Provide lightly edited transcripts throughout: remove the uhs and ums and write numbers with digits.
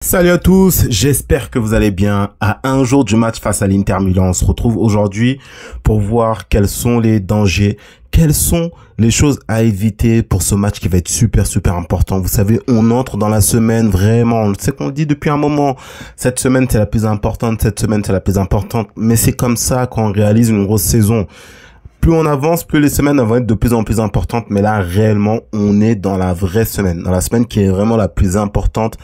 Salut à tous, j'espère que vous allez bien. À un jour du match face à l'Inter Milan, on se retrouve aujourd'hui pour voir quels sont les dangers, quelles sont les choses à éviter pour ce match qui va être super important. Vous savez, on entre dans la semaine vraiment, on sait qu'on le dit depuis un moment, cette semaine c'est la plus importante, mais c'est comme ça quand on réalise une grosse saison. Plus on avance, plus les semaines vont être de plus en plus importantes, mais là réellement on est dans la vraie semaine, dans la semaine qui est vraiment la plus importante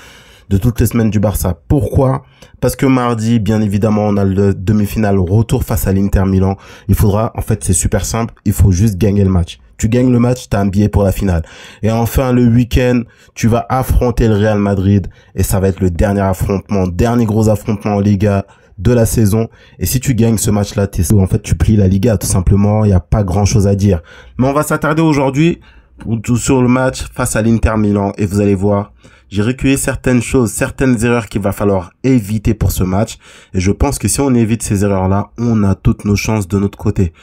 de toutes les semaines du Barça. Pourquoi? Parce que mardi, bien évidemment, on a le demi-finale retour face à l'Inter Milan. Il faudra, en fait, c'est super simple, il faut juste gagner le match. Tu gagnes le match, t'as un billet pour la finale. Et enfin, le week-end, tu vas affronter le Real Madrid et ça va être le dernier gros affrontement en Liga de la saison. Et si tu gagnes ce match-là, en fait, tu plies la Liga, tout simplement. Il n'y a pas grand-chose à dire. Mais on va s'attarder aujourd'hui sur le match face à l'Inter Milan et vous allez voir, j'ai reculé certaines choses, certaines erreurs qu'il va falloir éviter pour ce match et je pense que si on évite ces erreurs-là, on a toutes nos chances de notre côté.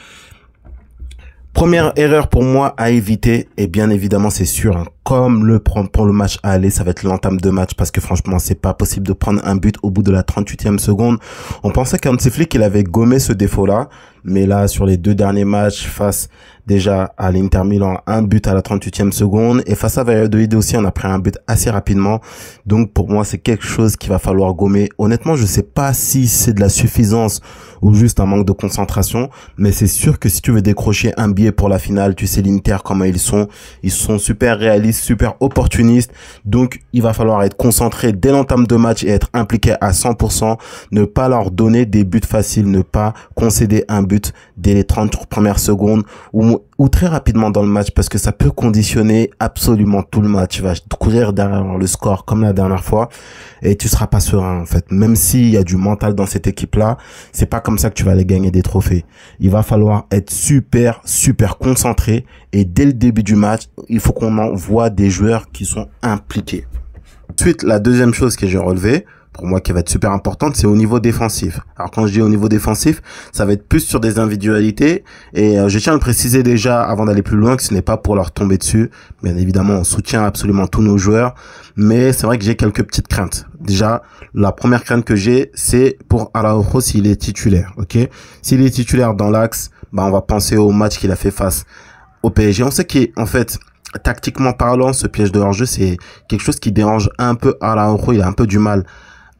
Première erreur pour moi à éviter, et bien évidemment c'est sûr, hein, comme pour le match à aller, ça va être l'entame de match parce que franchement c'est pas possible de prendre un but au bout de la 38e seconde. On pensait qu'Hansi Flick il avait gommé ce défaut-là, mais là sur les deux derniers matchs face déjà à l'Inter Milan, un but à la 38e seconde et face à Valladolid aussi on a pris un but assez rapidement. Donc pour moi c'est quelque chose qu'il va falloir gommer. Honnêtement je sais pas si c'est de la suffisance ou juste un manque de concentration, mais c'est sûr que si tu veux décrocher un billet pour la finale, tu sais l'Inter comment ils sont super réalistes, super opportunistes, donc il va falloir être concentré dès l'entame de match et être impliqué à 100%, ne pas leur donner des buts faciles, ne pas concéder un but dès les 30 premières secondes ou très rapidement dans le match parce que ça peut conditionner absolument tout le match. Tu vas courir derrière le score comme la dernière fois et tu seras pas serein en fait. Même s'il y a du mental dans cette équipe-là, c'est pas comme ça que tu vas aller gagner des trophées. Il va falloir être super concentré et dès le début du match, il faut qu'on envoie des joueurs qui sont impliqués. Ensuite, la deuxième chose que j'ai relevée, pour moi qui va être super importante, c'est au niveau défensif. Alors quand je dis au niveau défensif, ça va être plus sur des individualités et je tiens à le préciser déjà avant d'aller plus loin que ce n'est pas pour leur tomber dessus. Bien évidemment, on soutient absolument tous nos joueurs, mais c'est vrai que j'ai quelques petites craintes. Déjà, la première crainte que j'ai, c'est pour Araujo s'il est titulaire, ok? S'il est titulaire dans l'axe, on va penser au match qu'il a fait face au PSG. On sait qu'en fait, tactiquement parlant, ce piège de hors-jeu, c'est quelque chose qui dérange un peu Araujo. Il a un peu du mal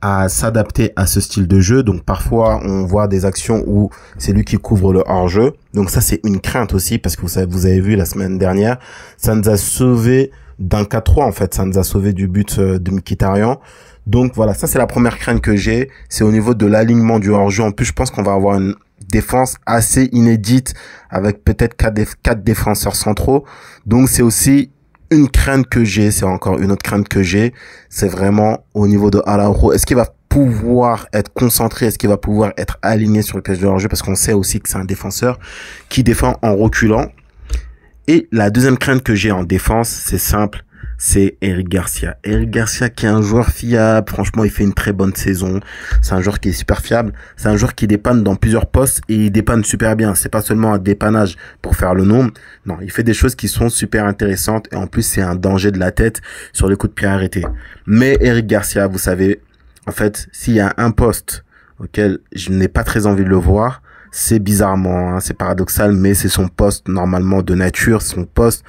à s'adapter à ce style de jeu. Donc parfois on voit des actions où c'est lui qui couvre le hors-jeu. Donc ça c'est une crainte aussi parce que vous avez vu la semaine dernière, ça nous a sauvé d'un 4-3 en fait, ça nous a sauvé du but de Mkhitaryan. Donc voilà, ça c'est la première crainte que j'ai, c'est au niveau de l'alignement du hors-jeu. En plus je pense qu'on va avoir une défense assez inédite avec peut-être quatre défenseurs centraux. Donc c'est aussi une crainte que j'ai, c'est encore une autre crainte que j'ai, c'est vraiment au niveau de Araujo. Est-ce qu'il va pouvoir être concentré, est-ce qu'il va pouvoir être aligné sur le piège de hors-jeu parce qu'on sait aussi que c'est un défenseur qui défend en reculant. Et la deuxième crainte que j'ai en défense, c'est simple, c'est Eric Garcia. Eric Garcia qui est un joueur fiable, franchement il fait une très bonne saison, c'est un joueur qui est super fiable, c'est un joueur qui dépanne dans plusieurs postes et il dépanne super bien, c'est pas seulement un dépannage pour faire le nombre, non, il fait des choses qui sont super intéressantes et en plus c'est un danger de la tête sur les coups de pied arrêtés. Mais Eric Garcia, vous savez, en fait, s'il y a un poste auquel je n'ai pas très envie de le voir, c'est bizarrement, hein, c'est paradoxal, mais c'est son poste normalement de nature, son poste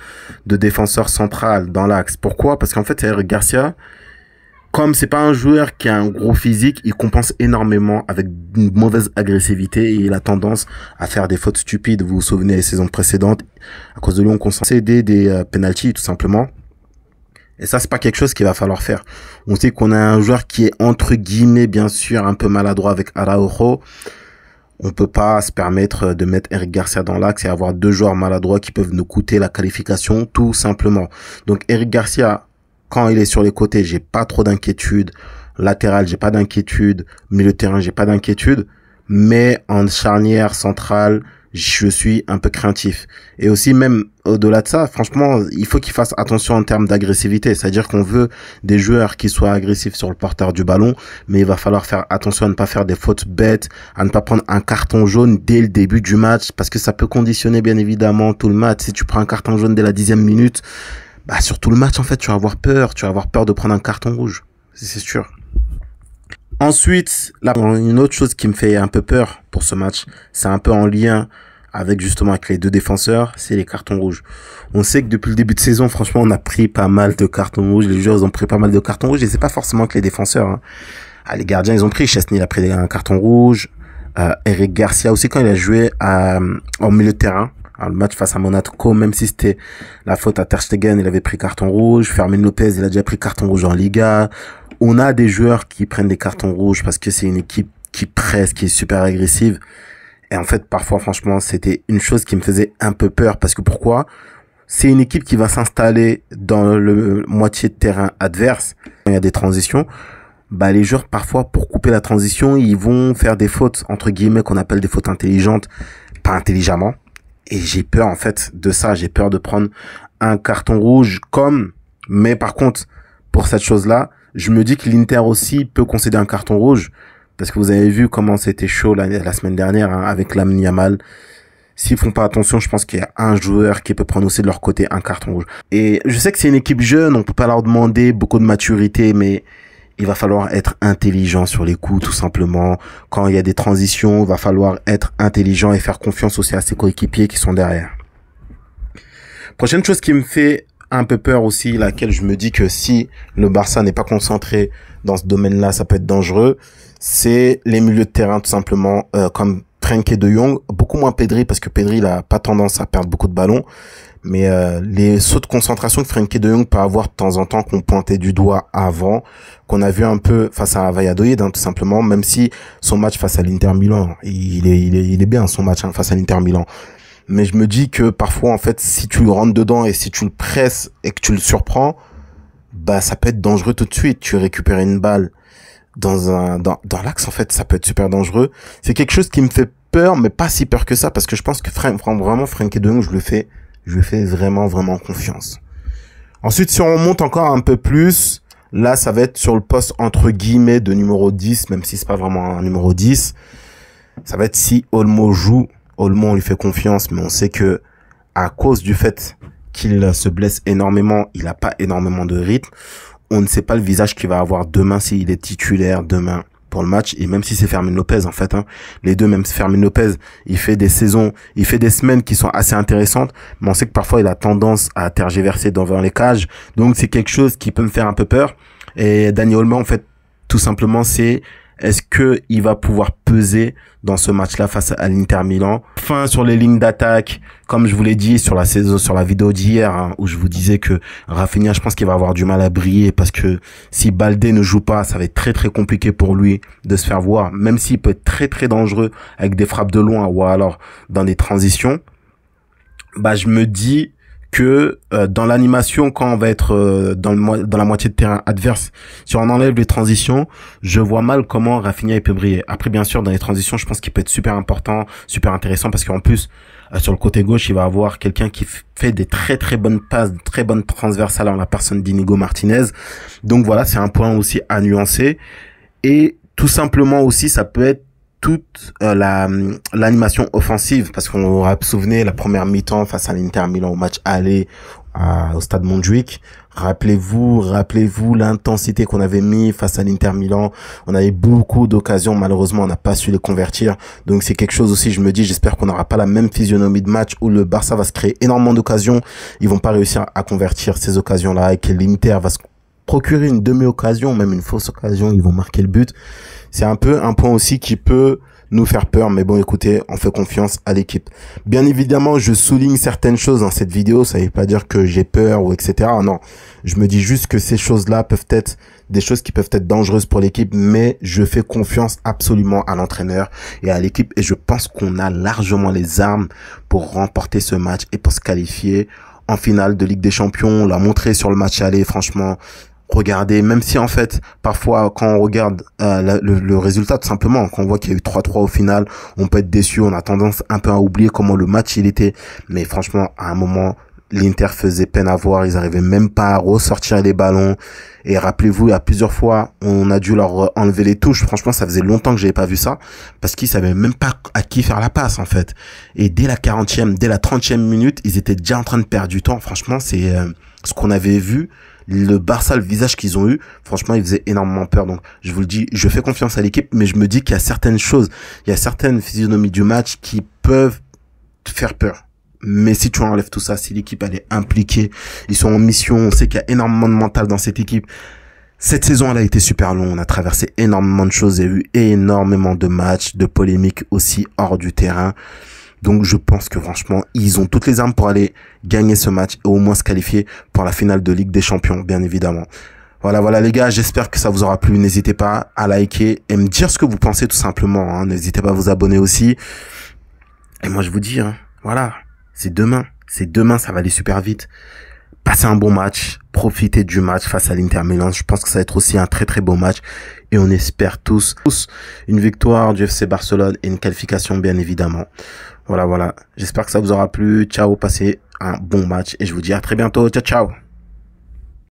de défenseur central dans l'axe. Pourquoi? Parce qu'en fait, Eric Garcia, comme c'est pas un joueur qui a un gros physique, il compense énormément avec une mauvaise agressivité et il a tendance à faire des fautes stupides. Vous vous souvenez les saisons précédentes, à cause de lui, on concédait des penalties tout simplement. Et ça, c'est pas quelque chose qu'il va falloir faire. On sait qu'on a un joueur qui est entre guillemets, bien sûr, un peu maladroit avec Araujo. On peut pas se permettre de mettre Eric Garcia dans l'axe et avoir deux joueurs maladroits qui peuvent nous coûter la qualification, tout simplement. Donc Eric Garcia, quand il est sur les côtés, j'ai pas trop d'inquiétude. Latéral, j'ai pas d'inquiétude. Milieu de terrain, j'ai pas d'inquiétude. Mais en charnière centrale, je suis un peu craintif. Et aussi, même au-delà de ça, franchement, il faut qu'il fasse attention en termes d'agressivité. C'est-à-dire qu'on veut des joueurs qui soient agressifs sur le porteur du ballon, mais il va falloir faire attention à ne pas faire des fautes bêtes, à ne pas prendre un carton jaune dès le début du match, parce que ça peut conditionner bien évidemment tout le match. Si tu prends un carton jaune dès la 10e minute, sur tout le match, en fait, tu vas avoir peur de prendre un carton rouge. c'est sûr. Ensuite, là, une autre chose qui me fait un peu peur pour ce match, c'est un peu en lien avec justement avec les deux défenseurs, c'est les cartons rouges. On sait que depuis le début de saison, franchement, on a pris pas mal de cartons rouges. Les joueurs, ils ont pris pas mal de cartons rouges et c'est pas forcément que les défenseurs. Hein. Ah, les gardiens, ils ont pris. Chesney, il a pris un carton rouge. Eric Garcia aussi, quand il a joué en milieu de terrain. Alors, le match face à Monaco, même si c'était la faute à Ter Stegen, il avait pris carton rouge. Fermin Lopez, il a déjà pris carton rouge en Liga. On a des joueurs qui prennent des cartons rouges parce que c'est une équipe qui presse, qui est super agressive. Et en fait, parfois, franchement, c'était une chose qui me faisait un peu peur. Parce que pourquoi? C'est une équipe qui va s'installer dans le moitié de terrain adverse. Il y a des transitions. Bah, les joueurs, parfois, pour couper la transition, ils vont faire des fautes, entre guillemets, qu'on appelle des fautes intelligentes, pas intelligemment. Et j'ai peur, en fait, de ça. J'ai peur de prendre un carton rouge mais par contre, pour cette chose-là, je me dis que l'Inter aussi peut concéder un carton rouge. Parce que vous avez vu comment c'était chaud la semaine dernière, hein, avec Lamine Yamal. S'ils font pas attention, je pense qu'il y a un joueur qui peut prendre aussi de leur côté un carton rouge. Et je sais que c'est une équipe jeune, on peut pas leur demander beaucoup de maturité, mais il va falloir être intelligent sur les coups, tout simplement. Quand il y a des transitions, il va falloir être intelligent et faire confiance aussi à ses coéquipiers qui sont derrière. Prochaine chose qui me fait un peu peur aussi, laquelle je me dis que si le Barça n'est pas concentré dans ce domaine-là, ça peut être dangereux, c'est les milieux de terrain, tout simplement, comme Frenkie de Jong, beaucoup moins Pedri, parce que Pedri, il a pas tendance à perdre beaucoup de ballons, mais les sauts de concentration que Frenkie de Jong peut avoir de temps en temps, qu'on pointait du doigt avant, qu'on a vu un peu face à Valladolid, hein, tout simplement, même si son match face à l'Inter Milan, il est bien son match, hein, face à l'Inter Milan. Mais je me dis que parfois, en fait, si tu le rentres dedans et si tu le presses et que tu le surprends, bah, ça peut être dangereux tout de suite. Tu récupères une balle dans l'axe, en fait, ça peut être super dangereux. C'est quelque chose qui me fait peur, mais pas si peur que ça, parce que je pense que vraiment, Frenkie de Jong, je lui fais vraiment, vraiment confiance. Ensuite, si on monte encore un peu plus, là, ça va être sur le poste, entre guillemets, de numéro 10, même si c'est pas vraiment un numéro 10. Ça va être si Olmo joue. Olmo, on lui fait confiance, mais on sait que, à cause du fait qu'il se blesse énormément, il a pas énormément de rythme. On ne sait pas le visage qu'il va avoir demain s'il est titulaire demain pour le match, et même si c'est Fermin Lopez, en fait, hein. Les deux, même Fermin Lopez, il fait des semaines qui sont assez intéressantes, mais on sait que parfois il a tendance à tergiverser devant les cages, donc c'est quelque chose qui peut me faire un peu peur. Et Dani Olmo, en fait, tout simplement, est-ce que il va pouvoir peser dans ce match-là face à l'Inter Milan? Enfin, sur les lignes d'attaque, comme je vous l'ai dit sur la vidéo d'hier, hein, où je vous disais que Rafinha, je pense qu'il va avoir du mal à briller parce que si Baldé ne joue pas, ça va être très très compliqué pour lui de se faire voir, même s'il peut être très très dangereux avec des frappes de loin ou alors dans des transitions. Bah, je me dis que dans l'animation, quand on va être dans la moitié de terrain adverse, si on enlève les transitions, je vois mal comment Rafinha peut briller. Après, bien sûr, dans les transitions, je pense qu'il peut être super important, super intéressant, parce qu'en plus, sur le côté gauche, il va avoir quelqu'un qui fait des très très bonnes passes, très bonnes transversales en la personne d'Inigo Martinez. Donc voilà, c'est un point aussi à nuancer. Et tout simplement aussi, ça peut être toute l'animation offensive, parce qu'on aura souvenir la première mi-temps face à l'Inter Milan au match aller au stade Montjuic. Rappelez-vous l'intensité qu'on avait mis face à l'Inter Milan. On avait beaucoup d'occasions, malheureusement on n'a pas su les convertir. Donc c'est quelque chose aussi, je me dis, j'espère qu'on n'aura pas la même physionomie de match où le Barça va se créer énormément d'occasions. Ils vont pas réussir à convertir ces occasions-là et que l'Inter va se procurer une demi-occasion, même une fausse occasion, ils vont marquer le but. C'est un peu un point aussi qui peut nous faire peur, mais bon, écoutez, on fait confiance à l'équipe. Bien évidemment, je souligne certaines choses dans cette vidéo, ça veut pas dire que j'ai peur ou etc. Non, je me dis juste que ces choses-là peuvent être des choses qui peuvent être dangereuses pour l'équipe, mais je fais confiance absolument à l'entraîneur et à l'équipe, et je pense qu'on a largement les armes pour remporter ce match et pour se qualifier en finale de Ligue des Champions. On l'a montré sur le match aller, franchement. Regardez, même si en fait, parfois, quand on regarde le résultat, tout simplement, quand on voit qu'il y a eu 3-3 au final, on peut être déçu, on a tendance un peu à oublier comment le match il était. Mais franchement, à un moment, l'Inter faisait peine à voir, ils arrivaient même pas à ressortir les ballons. Et rappelez-vous, il y a plusieurs fois, on a dû leur enlever les touches. Franchement, ça faisait longtemps que j'avais pas vu ça, parce qu'ils savaient même pas à qui faire la passe, en fait. Et dès la 40e, dès la 30e minute, ils étaient déjà en train de perdre du temps. Franchement, c'est ce qu'on avait vu Le Barça, le visage qu'ils ont eu, franchement, il faisait énormément peur. Donc, je vous le dis, je fais confiance à l'équipe, mais je me dis qu'il y a certaines choses, il y a certaines physionomies du match qui peuvent te faire peur. Mais si tu enlèves tout ça, si l'équipe elle est impliquée, ils sont en mission, on sait qu'il y a énormément de mental dans cette équipe. Cette saison, elle a été super longue. On a traversé énormément de choses et eu énormément de matchs, de polémiques aussi hors du terrain. Donc, je pense que franchement, ils ont toutes les armes pour aller gagner ce match et au moins se qualifier pour la finale de Ligue des Champions, bien évidemment. Voilà les gars, j'espère que ça vous aura plu. N'hésitez pas à liker et me dire ce que vous pensez tout simplement. Hein. N'hésitez pas à vous abonner aussi. Et moi, je vous dis, hein, voilà, c'est demain, ça va aller super vite. Passez un bon match, profitez du match face à l'Inter Milan. Je pense que ça va être aussi un très très beau match et on espère tous une victoire du FC Barcelone et une qualification bien évidemment. Voilà. J'espère que ça vous aura plu. Ciao, passez un bon match et je vous dis à très bientôt. Ciao.